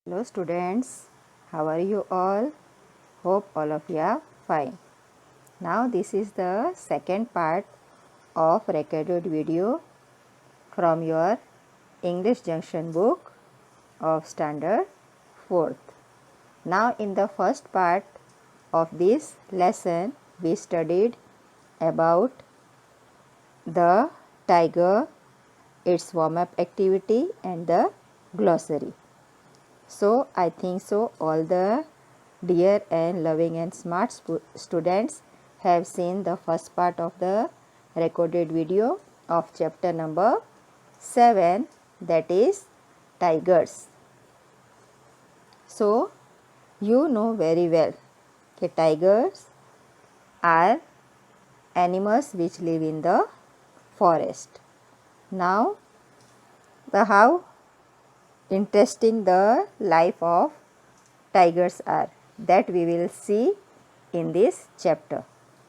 Hello students, how are you all? Hope all of you are fine. Now this is the second part of recorded video from your English Junction book of standard 4th. Now in the first part of this lesson we studied about the tiger, its warm-up activity and the glossary. So I think so all the dear and loving and smart students have seen the first part of the recorded video of chapter number 7, that is tigers. So you know very well that tigers are animals which live in the forest. Now how interesting the life of tigers are, that we will see in this chapter.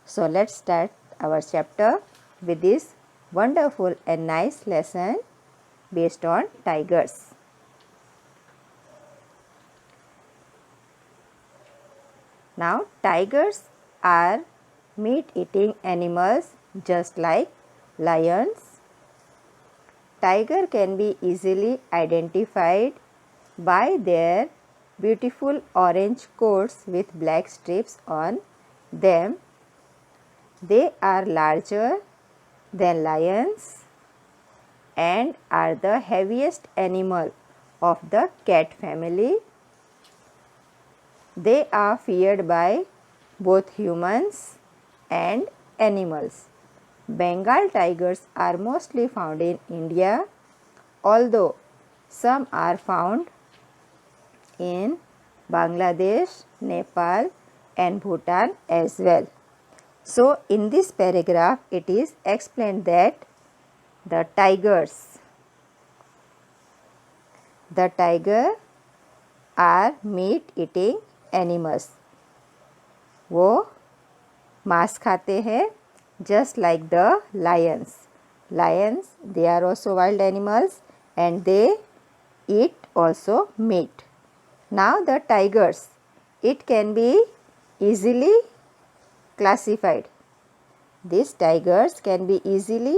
So let's start our chapter with this wonderful and nice lesson based on tigers. Now tigers are meat eating animals just like lions. Tiger can be easily identified by their beautiful orange coats with black strips on them. They are larger than lions and are the heaviest animal of the cat family. They are feared by both humans and animals. Bengal tigers are mostly found in India, although some are found in Bangladesh, Nepal and Bhutan as well. So in this paragraph it is explained that the tiger are meat eating animals. वो मांस खाते हैं just like the lions. Lions, they are also wild animals and they eat also meat. Now the tigers, it can be easily classified. These tigers can be easily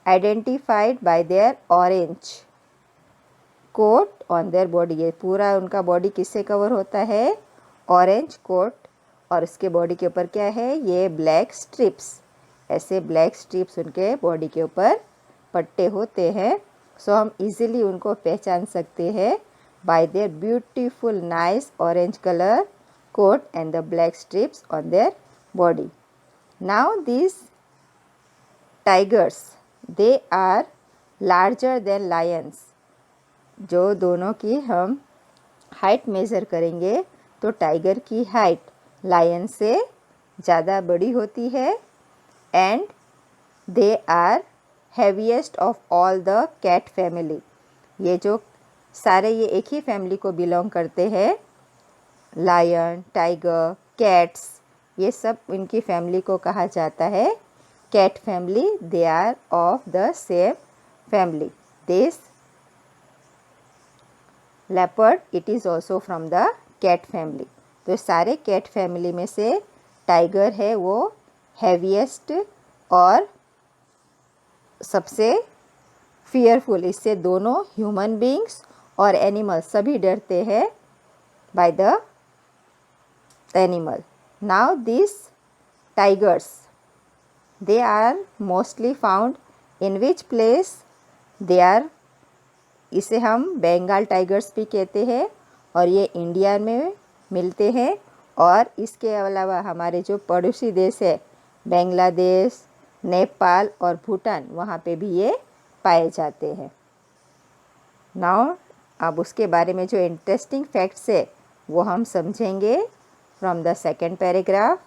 identified by their orange coat on their body. ये पूरा उनका body किससे cover होता है? Orange coat, और उसके body के ऊपर क्या है? ये ब्लैक स्ट्रिप्स. ऐसे ब्लैक स्ट्रिप्स उनके बॉडी के ऊपर पट्टे होते हैं. सो हम इजीली उनको पहचान सकते हैं bye there beautiful nice orange colour coat and the black strips on their body. Now these tigers, they are larger than lions. जो दोनों की हम हाइट मेज़र करेंगे तो टाइगर की हाइट लायन से ज़्यादा बड़ी होती है and they are heaviest of all the cat family. ये जो सारे ये एक ही फैमिली को बिलोंग करते हैं, लायन, टाइगर, कैट्स, ये सब इनकी फैमिली को कहा जाता है cat family. They are of the same family. This leopard, it is also from the cat family. तो सारे कैट फैमिली में से टाइगर है वो हैवीएस्ट और सबसे फियरफुल. इससे दोनों ह्यूमन बींग्स और एनिमल सभी डरते हैं by the animal. Now this tigers, they are mostly found in which place? They are, इसे हम बंगाल टाइगर्स भी कहते हैं और ये इंडिया में मिलते हैं. और इसके अलावा हमारे जो पड़ोसी देश है बांग्लादेश, नेपाल और भूटान, वहाँ पे भी ये पाए जाते हैं. नाउ अब उसके बारे में जो इंटरेस्टिंग फैक्ट्स है वो हम समझेंगे from the second paragraph.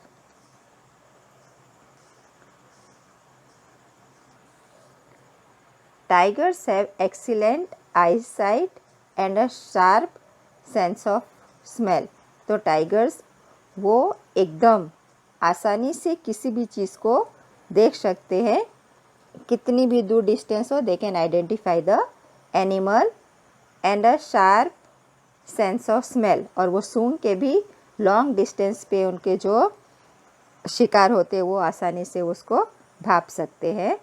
Tigers have excellent eyesight and a sharp sense of smell. तो टाइगर्स वो एकदम आसानी से किसी भी चीज़ को देख सकते हैं, कितनी भी दूर डिस्टेंस हो. They can identify the animal and a sharp sense of smell, और वो सूंघ के भी लॉन्ग डिस्टेंस पे उनके जो शिकार होते हैं वो आसानी से उसको भाप सकते हैं।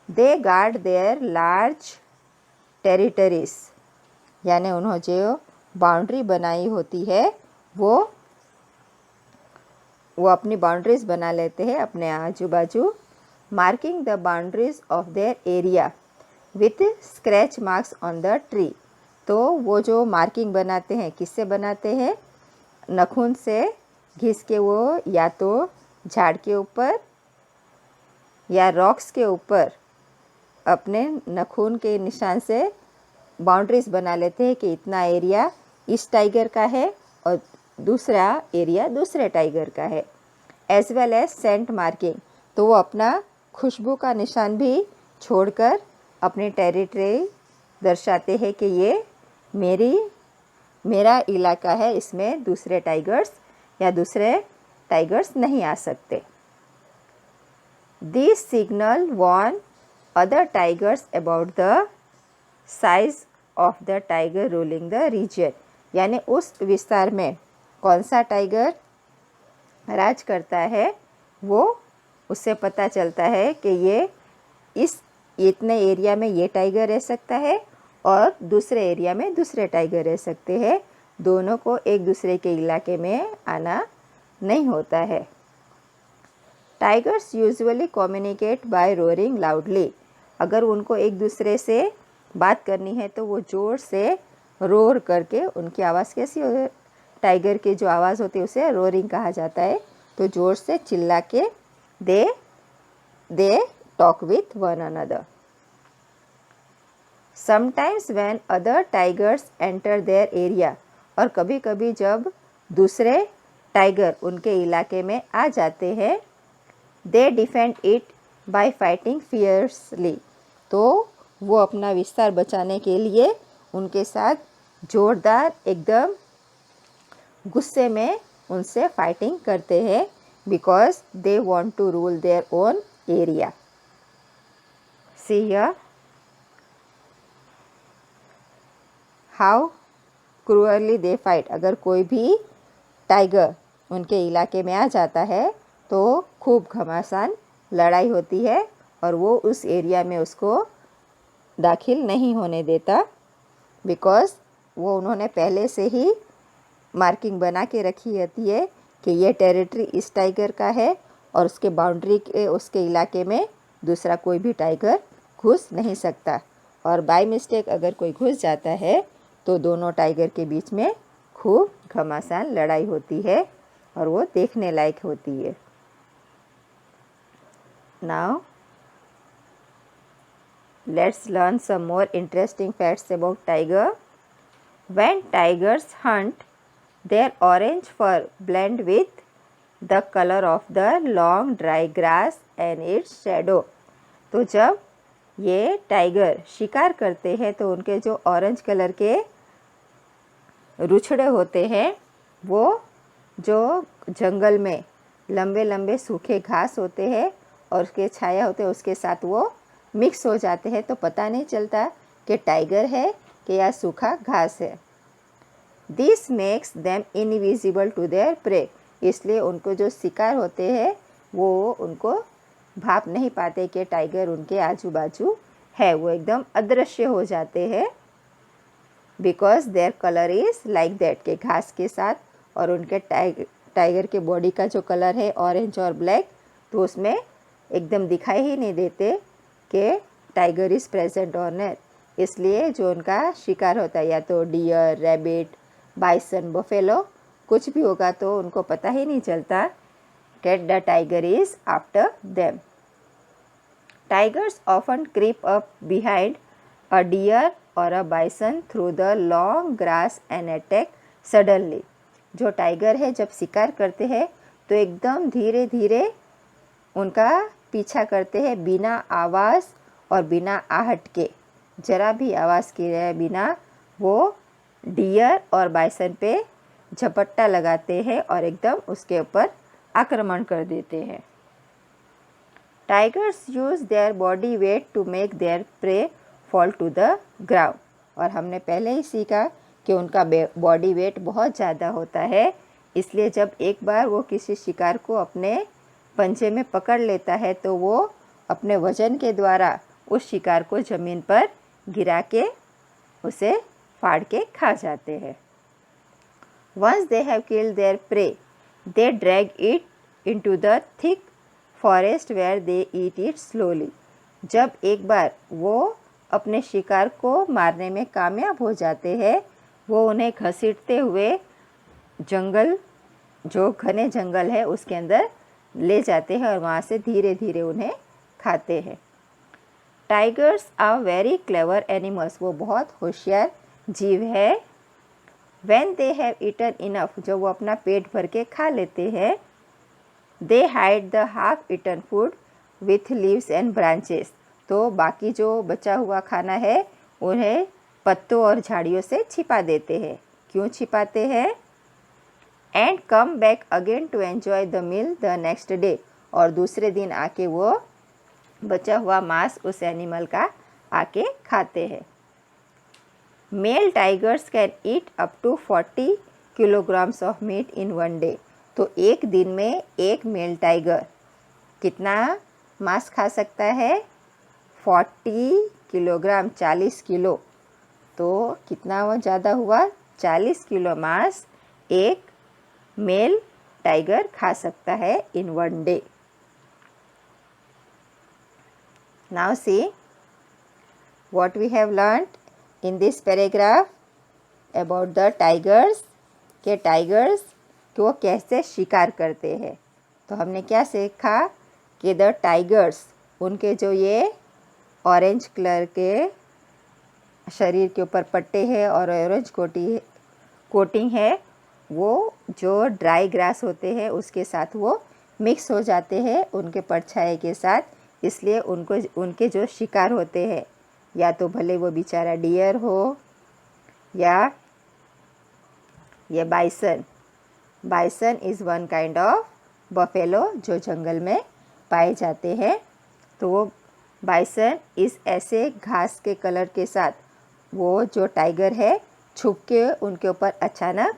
दे गार्ड देयर लार्ज टेरिटरीज, यानी उन्होंने जो बाउंड्री बनाई होती है वो अपनी बाउंड्रीज बना लेते हैं अपने आजू बाजू। Marking the boundaries of their area with scratch marks on the tree, तो वो जो मार्किंग बनाते हैं किससे बनाते हैं? नखून से घिस के वो या तो झाड़ के ऊपर या रॉक्स के ऊपर अपने नखून के निशान से बाउंड्रीज बना लेते हैं कि इतना एरिया इस टाइगर का है और दूसरा एरिया दूसरे टाइगर का है। As well as scent marking, तो वो अपना खुशबू का निशान भी छोड़कर अपनी टेरिटरी दर्शाते हैं कि ये मेरा इलाका है, इसमें दूसरे टाइगर्स या दूसरे टाइगर्स नहीं आ सकते। This signal warn other tigers about the size of the tiger ruling the region, यानी उस विस्तार में कौन सा टाइगर राज करता है वो उससे पता चलता है कि ये इतने एरिया में ये टाइगर रह सकता है और दूसरे एरिया में दूसरे टाइगर रह सकते हैं। दोनों को एक दूसरे के इलाके में आना नहीं होता है। Tigers usually communicate by roaring loudly, अगर उनको एक दूसरे से बात करनी है तो वो ज़ोर से रोर करके, उनकी आवाज़ कैसी हो, टाइगर की जो आवाज़ होती है उसे रोरिंग कहा जाता है, तो ज़ोर से चिल्ला के they talk with one another. Sometimes when other tigers enter their area, और कभी कभी जब दूसरे टाइगर उनके इलाके में आ जाते हैं, they defend it by fighting fiercely, तो वो अपना विस्तार बचाने के लिए उनके साथ जोरदार एकदम गुस्से में उनसे फाइटिंग करते हैं, because they want to rule their own area. See here how cruelly they fight, अगर कोई भी टाइगर उनके इलाके में आ जाता है तो खूब घमासान लड़ाई होती है और वो उस एरिया में उसको दाखिल नहीं होने देता, बिकॉज़ वो उन्होंने पहले से ही मार्किंग बना के रखी होती है कि ये टेरिटरी इस टाइगर का है और उसके बाउंड्री के उसके इलाके में दूसरा कोई भी टाइगर घुस नहीं सकता, और बाय मिस्टेक अगर कोई घुस जाता है तो दोनों टाइगर के बीच में खूब घमासान लड़ाई होती है और वो देखने लायक होती है। Now let's learn some more interesting facts about tiger. When tigers hunt, their orange fur blend with the color of the long dry grass and its shadow. तो जब ये टाइगर शिकार करते हैं तो उनके जो ऑरेंज कलर के रुछड़े होते हैं वो जो जंगल में लंबे लंबे सूखे घास होते हैं और उसके छाया होते हैं उसके साथ वो मिक्स हो जाते हैं, तो पता नहीं चलता कि टाइगर है कि या सूखा घास है। This makes them invisible to their prey, इसलिए उनको जो शिकार होते हैं वो उनको भाप नहीं पाते कि टाइगर उनके आजू बाजू है, वो एकदम अदृश्य हो जाते हैं। Because their colour is like that, के घास के साथ और उनके टाइगर के बॉडी का जो कलर है ऑरेंज और ब्लैक, तो उसमें एकदम दिखाई ही नहीं देते कि टाइगर इज़ प्रेजेंट और नॉट। इसलिए जो उनका शिकार होता है या तो डियर, रैबिट, बाइसन, बफेलो कुछ भी होगा तो उनको पता ही नहीं चलता कि the tiger is after them. Tigers often creep up behind a deer और a bison through the long grass and attack suddenly. जो टाइगर है जब शिकार करते हैं तो एकदम धीरे धीरे उनका पीछा करते हैं बिना आवाज़ और बिना आहट के, जरा भी आवाज़ किए बिना वो डियर और बाइसन पे झपट्टा लगाते हैं और एकदम उसके ऊपर आक्रमण कर देते हैं। Tigers use their body weight to make their prey fall to the ground. और हमने पहले ही सीखा कि उनका बॉडी वेट बहुत ज़्यादा होता है, इसलिए जब एक बार वो किसी शिकार को अपने पंजे में पकड़ लेता है तो वो अपने वजन के द्वारा उस शिकार को ज़मीन पर गिरा के उसे फाड़ के खा जाते हैं। Once they have killed their prey, they drag it into the thick forest where they eat it slowly. जब एक बार वो अपने शिकार को मारने में कामयाब हो जाते हैं, वो उन्हें घसीटते हुए जंगल, जो घने जंगल है उसके अंदर ले जाते हैं और वहाँ से धीरे धीरे उन्हें खाते हैं। Tigers are very clever animals, वो बहुत होशियार जीव है। When they have eaten enough, जब वो अपना पेट भर के खा लेते हैं, they hide the half eaten food with leaves and branches, तो बाकी जो बचा हुआ खाना है उन्हें पत्तों और झाड़ियों से छिपा देते हैं। क्यों छिपाते हैं? And come back again to enjoy the meal the next day, और दूसरे दिन आके वो बचा हुआ मांस उस एनिमल का आके खाते हैं। Male tigers can eat up to 40 kilograms of meat in one day, तो एक दिन में एक मेल टाइगर कितना मांस खा सकता है? 40 किलोग्राम, 40 किलो। तो कितना वो ज़्यादा हुआ? 40 किलो मांस एक मेल टाइगर खा सकता है इन one day. Now see what we have learned in this paragraph about the tigers, के टाइगर्स कि वो कैसे शिकार करते हैं। तो हमने क्या सीखा कि द टाइगर्स, उनके जो ये ऑरेंज कलर के शरीर के ऊपर पट्टे हैं और ऑरेंज कोटिंग है, वो जो ड्राई ग्रास होते हैं उसके साथ वो मिक्स हो जाते हैं उनके परछाई के साथ, इसलिए उनके जो शिकार होते हैं, या तो भले वो बेचारा डियर हो या ये bison is one kind of buffalo जो जंगल में पाए जाते हैं। तो वो बाइसन इस ऐसे घास के कलर के साथ वो जो टाइगर है छुप के उनके ऊपर अचानक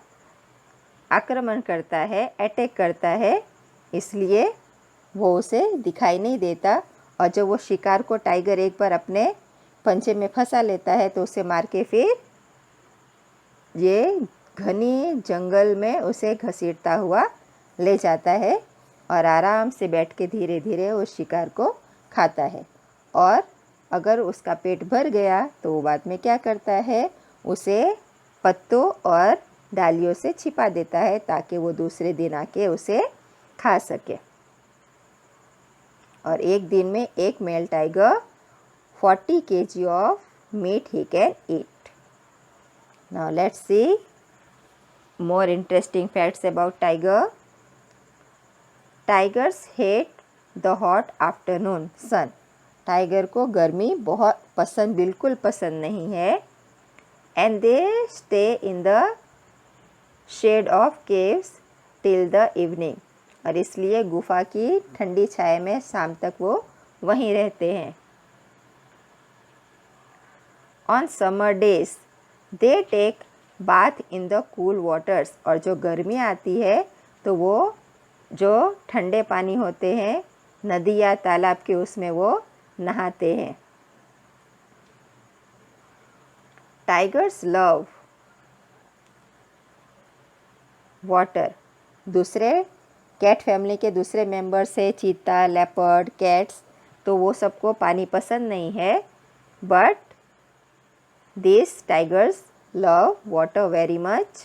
आक्रमण करता है, अटैक करता है, इसलिए वो उसे दिखाई नहीं देता। और जब वो शिकार को टाइगर एक बार अपने पंजे में फंसा लेता है तो उसे मार के फिर ये घनी जंगल में उसे घसीटता हुआ ले जाता है और आराम से बैठ के धीरे धीरे उस शिकार को खाता है। और अगर उसका पेट भर गया तो वो बाद में क्या करता है, उसे पत्तों और डालियों से छिपा देता है ताकि वो दूसरे दिन आके उसे खा सके। और एक दिन में एक male tiger 40 kg of meat he can eat. Now let's see more interesting facts about tiger. Tigers hate the hot afternoon sun. Tiger को गर्मी बहुत पसंद, बिल्कुल पसंद नहीं है। And they stay in the shade of caves till the evening. और इसलिए गुफा की ठंडी छाया में शाम तक वो वहीं रहते हैं। On summer days they take bath in the cool waters, और जो गर्मी आती है तो वो जो ठंडे पानी होते हैं नदी या तालाब के उसमें वो नहाते हैं। Tigers love water. दूसरे कैट फैमिली के दूसरे मेंबर्स है चीता, लेपर्ड, कैट्स, तो वो सबको पानी पसंद नहीं है, but these tigers love water very much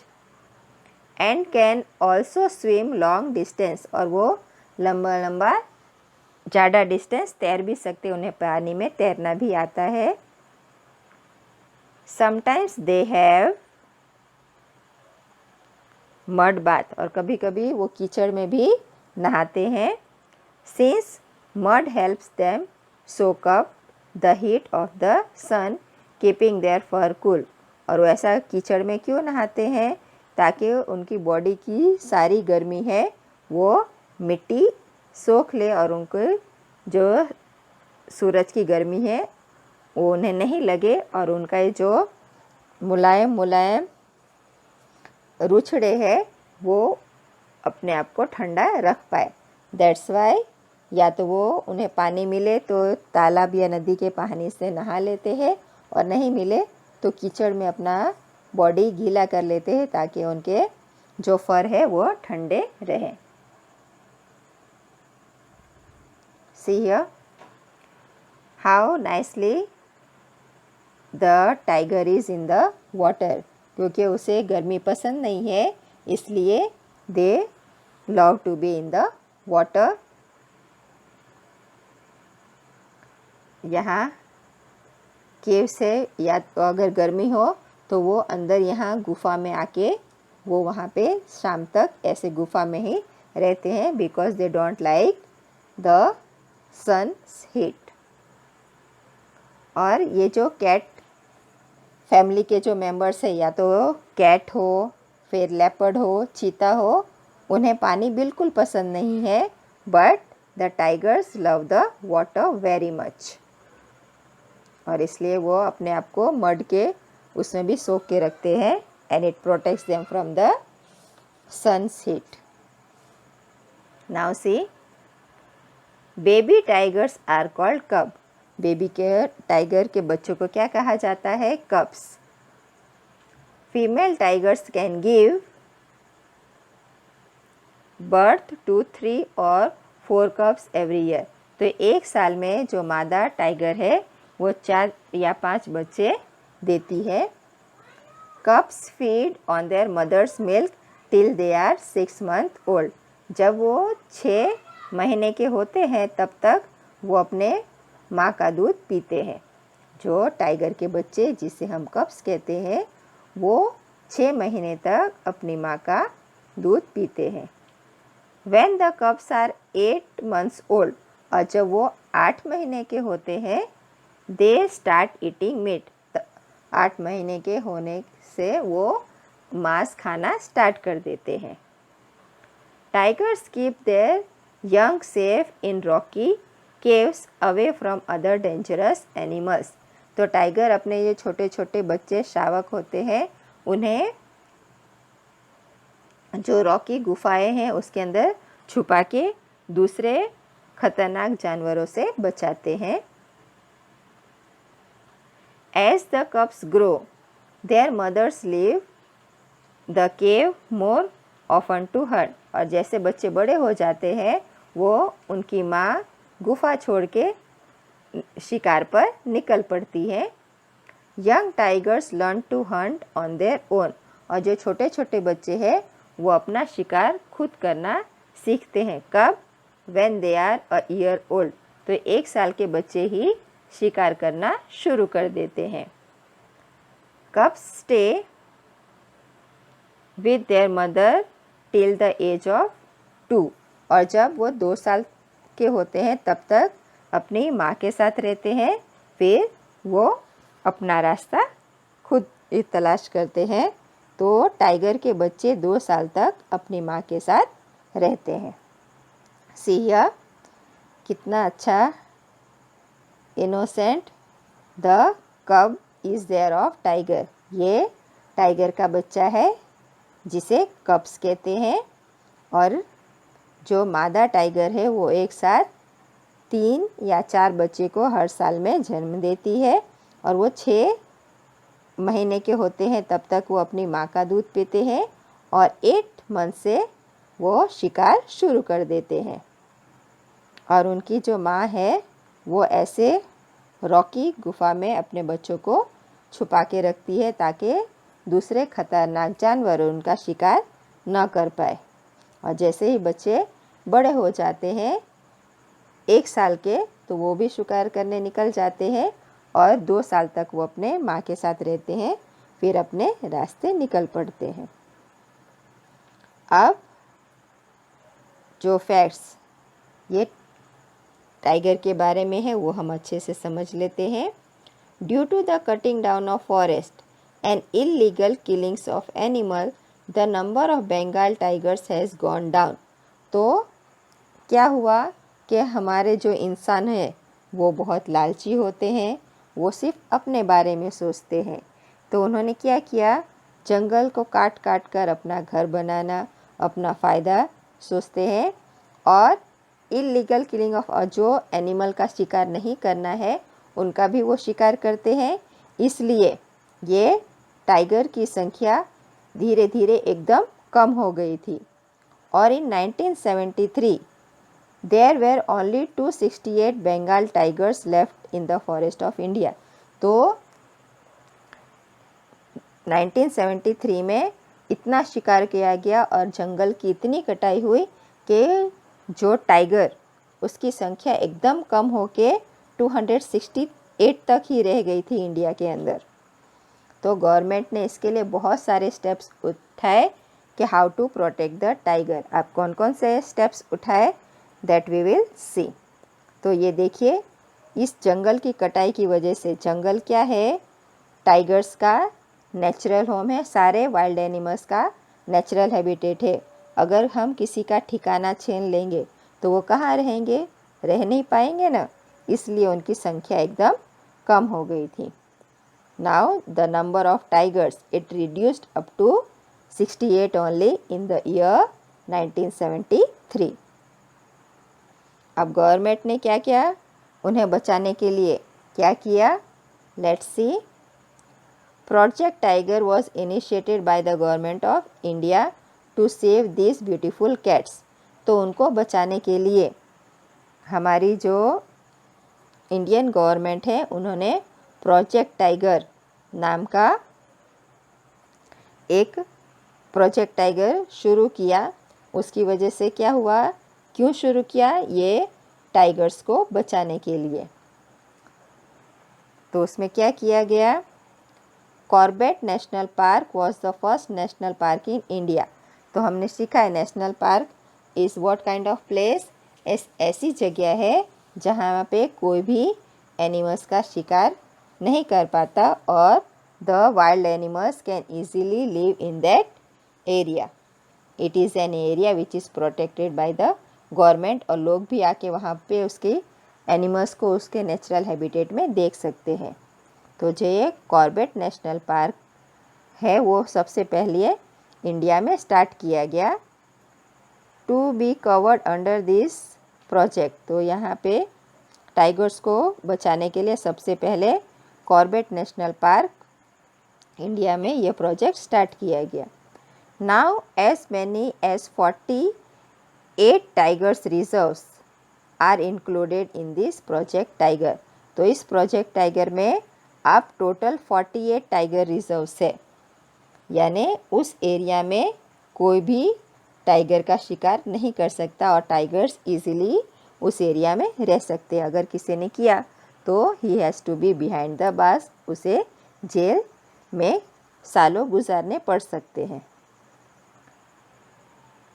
and can also swim long distance, और वो लंबा लंबा ज़्यादा डिस्टेंस तैर भी सकते, उन्हें पानी में तैरना भी आता है। Sometimes they have mud bath, और कभी कभी वो कीचड़ में भी नहाते हैं। Since mud helps them soak up the heat of the sun, keeping their fur cool, और वो ऐसा कीचड़ में क्यों नहाते हैं, ताकि उनकी बॉडी की सारी गर्मी है वो मिट्टी सोख ले और उनको जो सूरज की गर्मी है वो उन्हें नहीं लगे और उनका जो मुलायम मुलायम रूछड़े हैं वो अपने आप को ठंडा रख पाए। दैट्स वाई या तो वो उन्हें पानी मिले तो तालाब या नदी के पानी से नहा लेते हैं, और नहीं मिले तो कीचड़ में अपना बॉडी गीला कर लेते हैं ताकि उनके जो फर है वो ठंडे रहें। See here how nicely the tiger is in the water। क्योंकि उसे गर्मी पसंद नहीं है इसलिए they love to be in the water। यहाँ केव से या तो अगर गर्मी हो तो वो अंदर यहाँ गुफा में आके वो वहाँ पे शाम तक ऐसे गुफा में ही रहते हैं, because they don't like the sun's heat. और ये जो कैट फैमिली के जो मेंबर्स है, या तो कैट हो, फिर लेपर्ड हो, चीता हो, उन्हें पानी बिल्कुल पसंद नहीं है, but the tigers love the water very much. और इसलिए वो अपने आप को मड के उसमें भी सोख के रखते हैं, and it protects them from the sun's heat. Now see, baby tigers are called cub. Baby के टाइगर के बच्चों को क्या कहा जाता है? Cubs. Female tigers can give birth to 3 और 4 कब्स एवरी ईयर। तो एक साल में जो मादा टाइगर है वो 4 या 5 बच्चे देती है। Cubs feed on their mother's milk till they are 6 month old. जब वो 6 महीने के होते हैं तब तक वो अपने माँ का दूध पीते हैं। जो टाइगर के बच्चे जिसे हम कब्स कहते हैं वो 6 महीने तक अपनी माँ का दूध पीते हैं। When the cubs are 8 months old, और जब वो 8 महीने के होते हैं, they start eating meat। 8 महीने के होने से वो मांस खाना स्टार्ट कर देते हैं। Tigers keep their young safe in rocky caves away from other dangerous animals। तो टाइगर अपने ये छोटे छोटे बच्चे शावक होते हैं, उन्हें जो रॉकी गुफाएं हैं उसके अंदर छुपा के दूसरे खतरनाक जानवरों से बचाते हैं। As the cubs grow, their mothers leave the cave more often to hunt। और जैसे बच्चे बड़े हो जाते हैं वो उनकी माँ गुफा छोड़ के शिकार पर निकल पड़ती है। Young tigers learn to hunt on their own. और जो छोटे छोटे बच्चे हैं वो अपना शिकार खुद करना सीखते हैं। कब? When they are a year old। तो 1 साल के बच्चे ही शिकार करना शुरू कर देते हैं। Cubs stay with their mother till the age of 2। और जब वो 2 साल के होते हैं तब तक अपनी माँ के साथ रहते हैं, फिर वो अपना रास्ता खुद ही तलाश करते हैं। तो टाइगर के बच्चे 2 साल तक अपनी माँ के साथ रहते हैं। सी हियर, कितना अच्छा इनोसेंट द कब इज़ देयर ऑफ टाइगर। ये टाइगर का बच्चा है जिसे कब्स कहते हैं। और जो मादा टाइगर है वो एक साथ 3 या 4 बच्चे को हर साल में जन्म देती है। और वो 6 महीने के होते हैं तब तक वो अपनी माँ का दूध पीते हैं, और 8 मंथ से वो शिकार शुरू कर देते हैं। और उनकी जो माँ है वो ऐसे रॉकी गुफा में अपने बच्चों को छुपा के रखती है ताकि दूसरे खतरनाक जानवर उनका शिकार न कर पाए। और जैसे ही बच्चे बड़े हो जाते हैं 1 साल के, तो वो भी शिकार करने निकल जाते हैं, और 2 साल तक वो अपने माँ के साथ रहते हैं, फिर अपने रास्ते निकल पड़ते हैं। अब जो फैक्ट्स ये टाइगर के बारे में है वो हम अच्छे से समझ लेते हैं। Due to the cutting down of forest and illegal killings of animal, the number of Bengal tigers has gone down. तो क्या हुआ कि हमारे जो इंसान हैं वो बहुत लालची होते हैं, वो सिर्फ अपने बारे में सोचते हैं। तो उन्होंने क्या किया, जंगल को काट काट कर अपना घर बनाना, अपना फ़ायदा सोचते हैं और इलीगल किलिंग ऑफ जो एनिमल का शिकार नहीं करना है उनका भी वो शिकार करते हैं। इसलिए ये टाइगर की संख्या धीरे धीरे एकदम कम हो गई थी। और in 1973 there were only 268 Bengal tigers left in the forest of India. तो 1973 में इतना शिकार किया गया और जंगल की इतनी कटाई हुई कि जो टाइगर उसकी संख्या एकदम कम होके 268 तक ही रह गई थी इंडिया के अंदर। तो गवर्नमेंट ने इसके लिए बहुत सारे स्टेप्स उठाए कि how to protect the tiger. आप कौन कौन से स्टेप्स उठाए दैट वी विल सी। तो ये देखिए, इस जंगल की कटाई की वजह से, जंगल क्या है, टाइगर्स का नेचुरल होम है, सारे वाइल्ड एनिमल्स का नेचुरल हैबिटेट है। अगर हम किसी का ठिकाना छीन लेंगे तो वो कहाँ रहेंगे, रह नहीं पाएंगे ना, इसलिए उनकी संख्या एकदम कम हो गई थी। Now the number of tigers it reduced up to 68 only in the year 1973। अब गवर्नमेंट ने क्या किया, उन्हें बचाने के लिए क्या किया, let's see. Project Tiger was initiated by the government of India to save these beautiful cats। तो उनको बचाने के लिए हमारी जो इंडियन गवर्नमेंट है उन्होंने प्रोजेक्ट टाइगर नाम का एक प्रोजेक्ट टाइगर शुरू किया। उसकी वजह से क्या हुआ, क्यों शुरू किया, ये टाइगर्स को बचाने के लिए। तो उसमें क्या किया गया, Corbett national park was the first national park in India. तो हमने सीखा है national park is what kind of place, ऐसी जगह है जहाँ पे कोई भी एनिमल्स का शिकार नहीं कर पाता और the wild animals can easily live in that area. It is an area which is protected by the government और लोग भी आके वहाँ पे उसके एनिमल्स को उसके नेचुरल हैबिटेट में देख सकते हैं। तो जो ये कॉर्बेट नेशनल पार्क है वो सबसे पहले इंडिया में स्टार्ट किया गया to be covered under this project. तो यहाँ पे टाइगर्स को बचाने के लिए सबसे पहले कॉर्बेट नेशनल पार्क इंडिया में ये प्रोजेक्ट स्टार्ट किया गया। Now as many as 48 tigers reserves are included in this project tiger. तो इस प्रोजेक्ट टाइगर में अब टोटल 48 टाइगर रिजर्व्स है, यानी उस एरिया में कोई भी टाइगर का शिकार नहीं कर सकता और टाइगर्स इजीली उस एरिया में रह सकते हैं। अगर किसी ने किया तो he has to be behind the bars, उसे जेल में सालों गुजारने पड़ सकते हैं।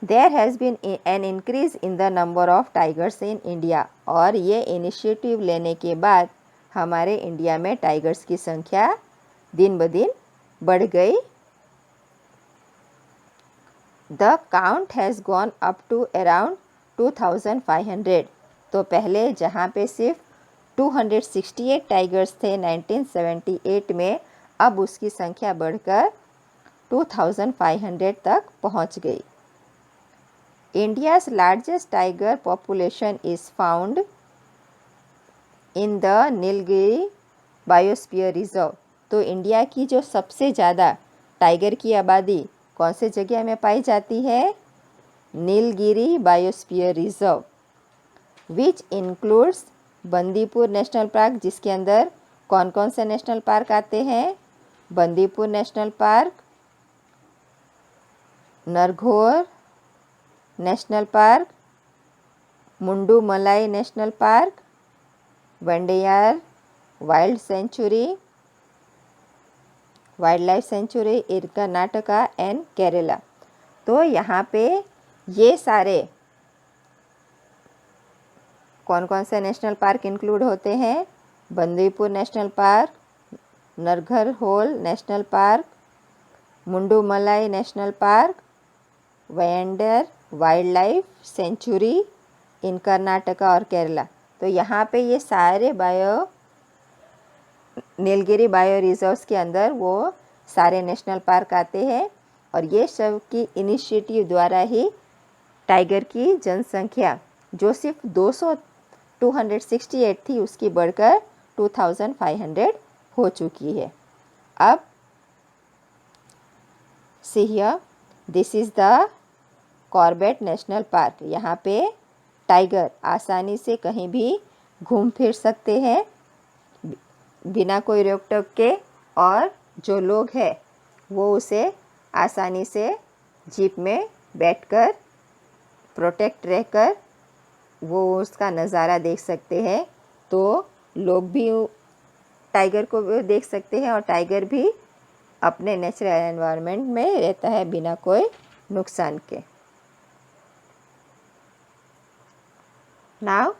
There has been an increase in the number of tigers in India. और ये इनिशिएटिव लेने के बाद हमारे इंडिया में टाइगर्स की संख्या दिन ब दिन बढ़ गई। The count has gone up to around 2500। तो पहले जहाँ पे सिर्फ 268 टाइगर्स थे 1978 में, अब उसकी संख्या बढ़कर 2500 तक पहुँच गई। India's largest tiger population is found in the Nilgiri biosphere reserve. तो इंडिया की जो सबसे ज़्यादा टाइगर की आबादी कौन से जगह में पाई जाती है, Nilgiri biosphere reserve, which includes Bandipur national park, जिसके अंदर कौन कौन से नेशनल पार्क आते हैं, Bandipur national park, Nagarhole national park, Mudumalai national park, Wayanad wild sanctuary, wildlife sanctuary in Karnataka and Kerala. तो यहाँ पे ये सारे कौन कौन से नेशनल पार्क इंक्लूड होते हैं, Bandipur national park, Nagarhole national park, Mudumalai national park, Wayanad wildlife sanctuary in Karnataka और केरला। तो यहाँ पे ये सारे नीलगिरी बायो रिजर्व्स के अंदर वो सारे नेशनल पार्क आते हैं और ये सब की इनिशिएटिव द्वारा ही टाइगर की जनसंख्या जो सिर्फ 268 थी उसकी बढ़कर 2500 हो चुकी है। अब see here, this is the Corbett national park. यहाँ पे टाइगर आसानी से कहीं भी घूम फिर सकते हैं बिना कोई रोक टोक के, और जो लोग हैं वो उसे आसानी से जीप में बैठकर प्रोटेक्ट रहकर वो उसका नज़ारा देख सकते हैं। तो लोग भी टाइगर को भी देख सकते हैं और टाइगर भी अपने नेचुरल एनवायरनमेंट में रहता है बिना कोई नुकसान के। Now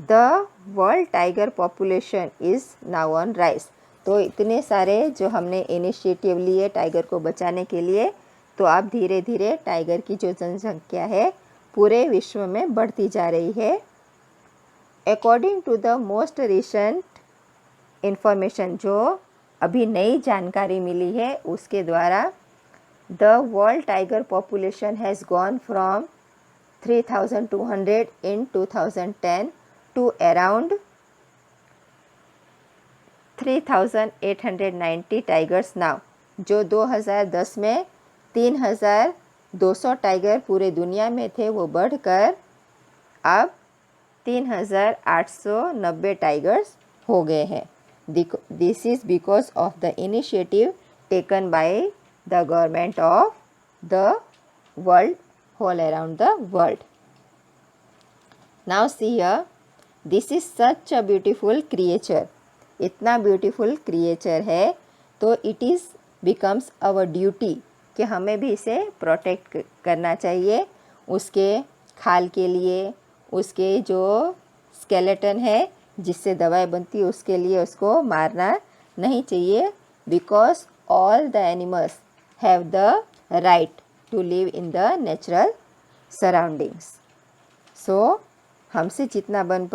the world tiger population is now on rise. तो इतने सारे जो हमने इनिशिएटिव लिए टाइगर को बचाने के लिए, तो अब धीरे धीरे टाइगर की जो जनसंख्या है पूरे विश्व में बढ़ती जा रही है। According to the most recent information, जो अभी नई जानकारी मिली है उसके द्वारा, the world tiger population has gone from 3200 in 2010 to around 3890 tigers now. जो 2010 में 3200 टाइगर पूरे दुनिया में थे वो बढ़कर अब 3890 टाइगर्स हो गए हैं। This is because of the initiative taken by the government of the world, all around the world. Now see here, this is such a beautiful creature. इतना ब्यूटीफुल क्रिएचर है तो it is becomes our duty कि हमें भी इसे protect करना चाहिए। उसके खाल के लिए, उसके जो स्केलेटन है जिससे दवाई बनती है उसके लिए उसको मारना नहीं चाहिए, because all the animals have the right to live in the natural surroundings. So हमसे जितना बन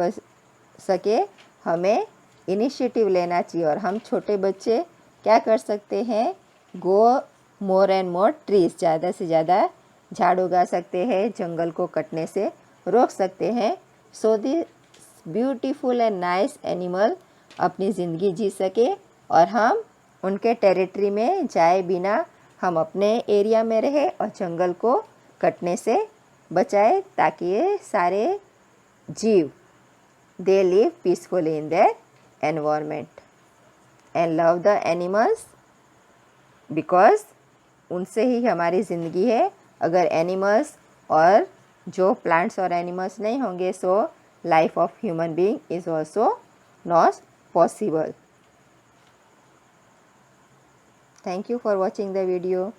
सके हमें इनिशिएटिव लेना चाहिए। और हम छोटे बच्चे क्या कर सकते हैं, गो मोर एंड मोर ट्रीज, ज़्यादा से ज़्यादा झाड़ उगा सकते हैं, जंगल को कटने से रोक सकते हैं। So this beautiful and nice animal अपनी ज़िंदगी जी सके और हम उनके टेरिटरी में जाए बिना हम अपने एरिया में रहे और जंगल को कटने से बचाए, ताकि ये सारे जीव they live peacefully in their environment and love the animals, because उनसे ही हमारी ज़िंदगी है। अगर एनिमल्स और जो प्लांट्स और एनिमल्स नहीं होंगे सो life of human being is also not possible. Thank you for watching the video.